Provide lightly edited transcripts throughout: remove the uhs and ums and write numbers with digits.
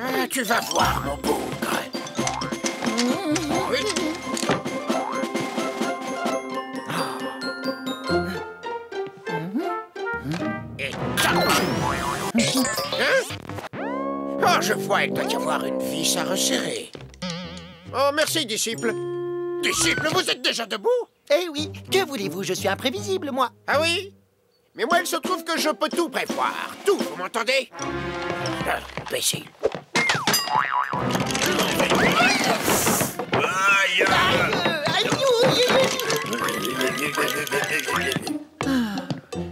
Ah, tu vas voir, mon bougre. Oui. Et tac. Hein? Oh, je vois, il doit y avoir une vis à resserrer. Oh, merci, disciple. Disciple, vous êtes déjà debout? Eh oui, que voulez-vous, je suis imprévisible, moi. Ah oui? Mais moi, il se trouve que je peux tout prévoir. Tout, vous m'entendez? Imbécile. Aïe,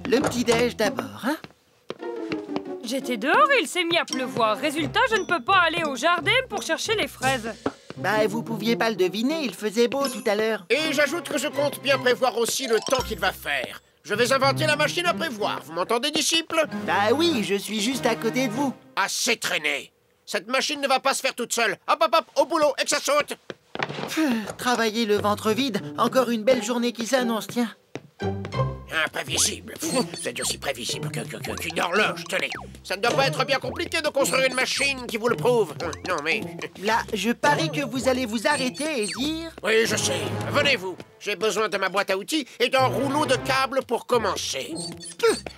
Le petit-déj d'abord, hein? J'étais dehors et il s'est mis à pleuvoir. Résultat, je ne peux pas aller au jardin pour chercher les fraises. Bah, vous pouviez pas le deviner, il faisait beau tout à l'heure. Et j'ajoute que je compte bien prévoir aussi le temps qu'il va faire. Je vais inventer la machine à prévoir. Vous m'entendez, disciple? Bah oui, je suis juste à côté de vous. Assez traîné. Cette machine ne va pas se faire toute seule. Hop, hop, hop, au boulot, et que ça saute. Travailler le ventre vide, encore une belle journée qui s'annonce, tiens. Imprévisible. Vous êtes aussi prévisible qu'une horloge, tenez. Ça ne doit pas être bien compliqué de construire une machine qui vous le prouve. Non, mais... Là, je parie que vous allez vous arrêter et dire... Oui, je sais. Venez-vous. J'ai besoin de ma boîte à outils et d'un rouleau de câbles pour commencer.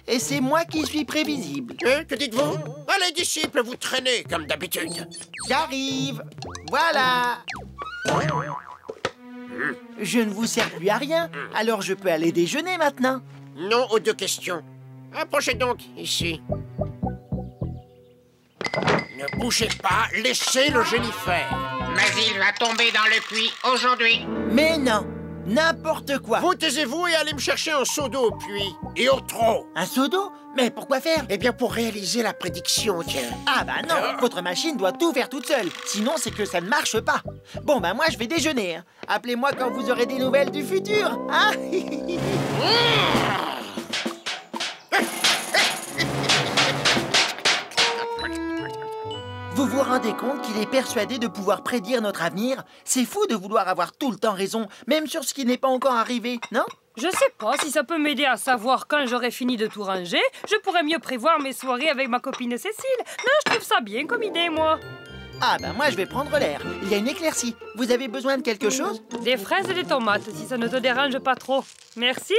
Et c'est moi qui suis prévisible. Hein, que dites-vous? Allez, disciples, vous traînez comme d'habitude. J'arrive. Voilà. Je ne vous sers plus à rien, alors je peux aller déjeuner maintenant. Non aux deux questions. Approchez donc, ici. Ne bougez pas, laissez le génie faire. Mais il va tomber dans le puits aujourd'hui. Mais non, n'importe quoi. Vous taisez-vous et allez me chercher un seau d'eau au puits. Et au trot. Un seau d'eau? Mais pourquoi faire? Eh bien, pour réaliser la prédiction, tiens. Ah bah non, votre machine doit tout faire toute seule. Sinon, c'est que ça ne marche pas. Bon bah moi, je vais déjeuner. Hein. Appelez-moi quand vous aurez des nouvelles du futur. Hein? Vous vous rendez compte qu'il est persuadé de pouvoir prédire notre avenir? C'est fou de vouloir avoir tout le temps raison, même sur ce qui n'est pas encore arrivé, non? Je sais pas si ça peut m'aider à savoir quand j'aurai fini de tout ranger. Je pourrais mieux prévoir mes soirées avec ma copine Cécile. Non, je trouve ça bien comme idée, moi. Ah bah moi je vais prendre l'air. Il y a une éclaircie. Vous avez besoin de quelque chose? Des fraises et des tomates, si ça ne te dérange pas trop. Merci.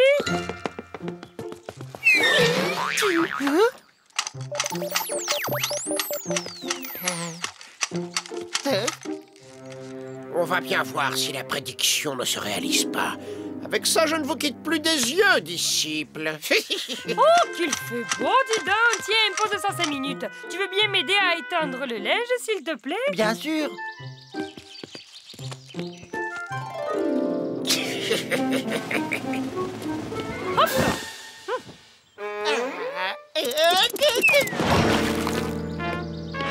On va bien voir si la prédiction ne se réalise pas. Avec ça, je ne vous quitte plus des yeux, disciple. Oh, qu'il fait beau, dis donc. Tiens, pose ça 5 minutes. Tu veux bien m'aider à étendre le linge, s'il te plaît? Bien sûr. Hop là.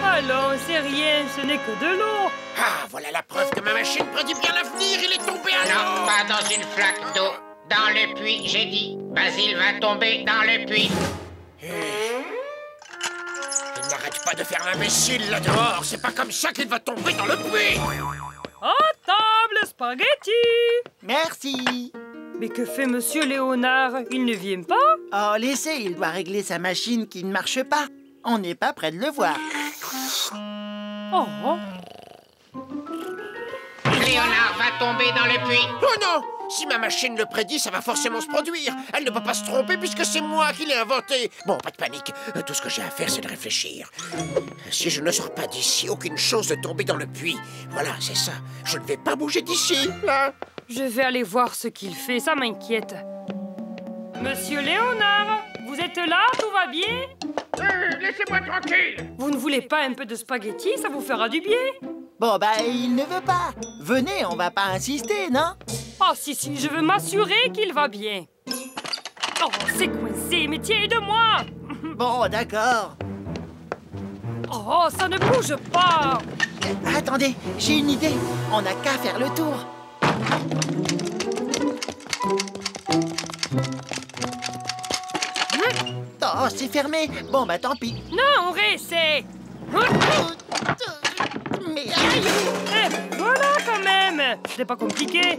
Allons, c'est rien, ce n'est que de l'eau. Ah, voilà la preuve que ma machine prédit bien l'avenir. Il est tombé à l'eau. Non, pas dans une flaque d'eau. Dans le puits, j'ai dit. Basile va tomber dans le puits. Il n'arrête pas de faire l'imbécile là dehors. C'est pas comme ça qu'il va tomber dans le puits. À table, spaghetti. Merci. Mais que fait Monsieur Léonard? Il ne vient pas? Oh, laissez, il doit régler sa machine qui ne marche pas. On n'est pas près de le voir. Oh. Léonard va tomber dans le puits. Oh non! Si ma machine le prédit, ça va forcément se produire. Elle ne peut pas se tromper puisque c'est moi qui l'ai inventé. Bon, pas de panique. Tout ce que j'ai à faire, c'est de réfléchir. Si je ne sors pas d'ici, aucune chance de tomber dans le puits. Voilà, c'est ça. Je ne vais pas bouger d'ici, là. Je vais aller voir ce qu'il fait, ça m'inquiète. Monsieur Léonard, vous êtes là? Tout va bien? Laissez-moi tranquille. Vous ne voulez pas un peu de spaghetti? Ça vous fera du bien. Bon, bah, il ne veut pas. Venez, on va pas insister, non? Oh, si, je veux m'assurer qu'il va bien. Oh, c'est coincé, mais tiens, aide-moi. Bon, d'accord. Oh, ça ne bouge pas. Attendez, j'ai une idée. On n'a qu'à faire le tour. Oh, c'est fermé. Bon, bah, tant pis. Non, on réessaie. Mais aïe! Eh, voilà quand même. C'était pas compliqué.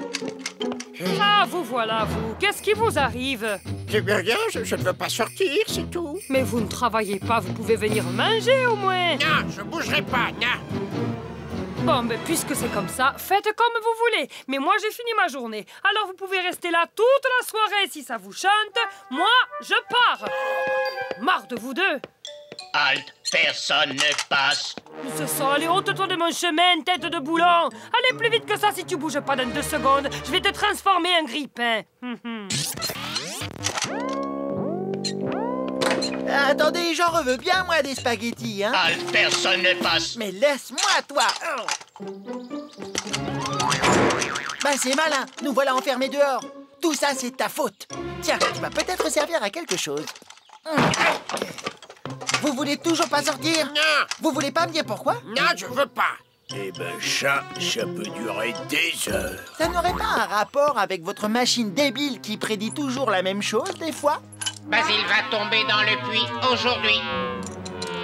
Ah, vous voilà, vous. Qu'est-ce qui vous arrive? J'ai rien, je ne veux pas sortir, c'est tout. Mais vous ne travaillez pas, vous pouvez venir manger au moins. Non, je bougerai pas, non. Bon, mais puisque c'est comme ça, faites comme vous voulez. Mais moi, j'ai fini ma journée. Alors, vous pouvez rester là toute la soirée si ça vous chante. Moi, je pars. Marre de vous deux. Halte, personne ne passe. C'est ça, allez, ôte-toi de mon chemin, tête de boulon. Allez plus vite que ça si tu bouges pas dans 2 secondes. Je vais te transformer en grille-pain. Attendez, j'en veux bien, moi, des spaghettis, hein. Halte, personne ne passe. Mais laisse-moi, toi. Ben, c'est malin. Nous voilà enfermés dehors. Tout ça, c'est ta faute. Tiens, tu vas peut-être servir à quelque chose. Vous voulez toujours pas sortir? Non, Vous voulez pas me dire pourquoi? non, je veux pas. Eh ben ça peut durer des heures. Ça n'aurait pas un rapport avec votre machine débile qui prédit toujours la même chose, des fois? Basile va tomber dans le puits aujourd'hui.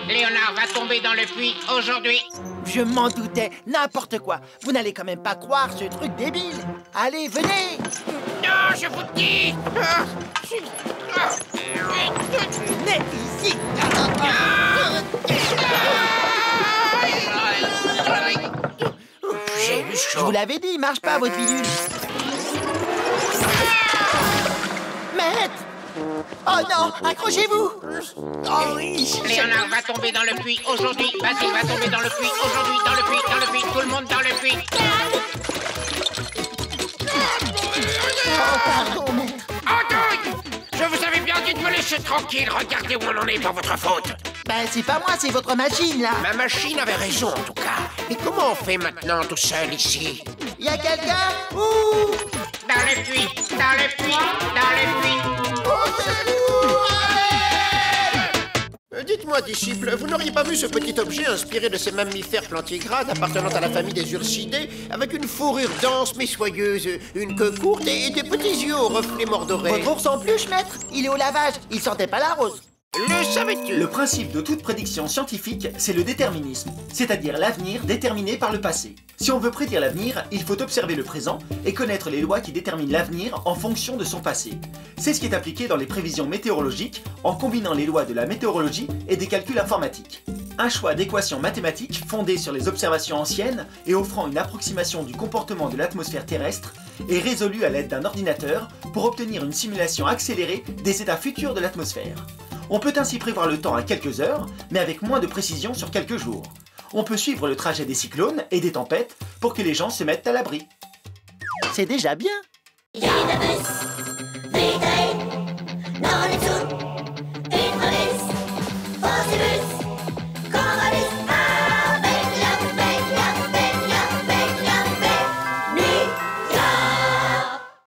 Léonard va tomber dans le puits aujourd'hui. Je m'en doutais, n'importe quoi. Vous n'allez quand même pas croire ce truc débile. Allez, venez. Non, je vous dis. Venez ici. J'ai eu Je chaud. vous l'avais dit, il marche pas, votre bidule. Maître! Oh non, accrochez-vous! Oh oui! Léonard va tomber dans le puits aujourd'hui. Basile va tomber dans le puits aujourd'hui. Dans le puits, dans le puits. Tout le monde dans le puits. Oh, pardon, maître. Attends, je vous avais bien dit de me laisser tranquille. Regardez où on en est par votre faute. Ben, c'est pas moi, c'est votre machine, là. Ma machine avait raison, en tout cas. Et comment on fait maintenant tout seul ici? Y a quelqu'un? Ouh! Dans le puits, dans le puits, dans le puits. Au secours! Dites-moi, disciple, vous n'auriez pas vu ce petit objet inspiré de ces mammifères plantigrades appartenant à la famille des ursidés, avec une fourrure dense mais soyeuse, une queue courte et des petits yeux aux reflets mordorés? Votre ours en peluche, maître? Il est au lavage, il sentait pas la rose. Le savais-tu? Le principe de toute prédiction scientifique, c'est le déterminisme, c'est-à-dire l'avenir déterminé par le passé. Si on veut prédire l'avenir, il faut observer le présent et connaître les lois qui déterminent l'avenir en fonction de son passé. C'est ce qui est appliqué dans les prévisions météorologiques en combinant les lois de la météorologie et des calculs informatiques. Un choix d'équations mathématiques fondées sur les observations anciennes et offrant une approximation du comportement de l'atmosphère terrestre est résolu à l'aide d'un ordinateur pour obtenir une simulation accélérée des états futurs de l'atmosphère. On peut ainsi prévoir le temps à quelques heures, mais avec moins de précision sur quelques jours. On peut suivre le trajet des cyclones et des tempêtes pour que les gens se mettent à l'abri. C'est déjà bien.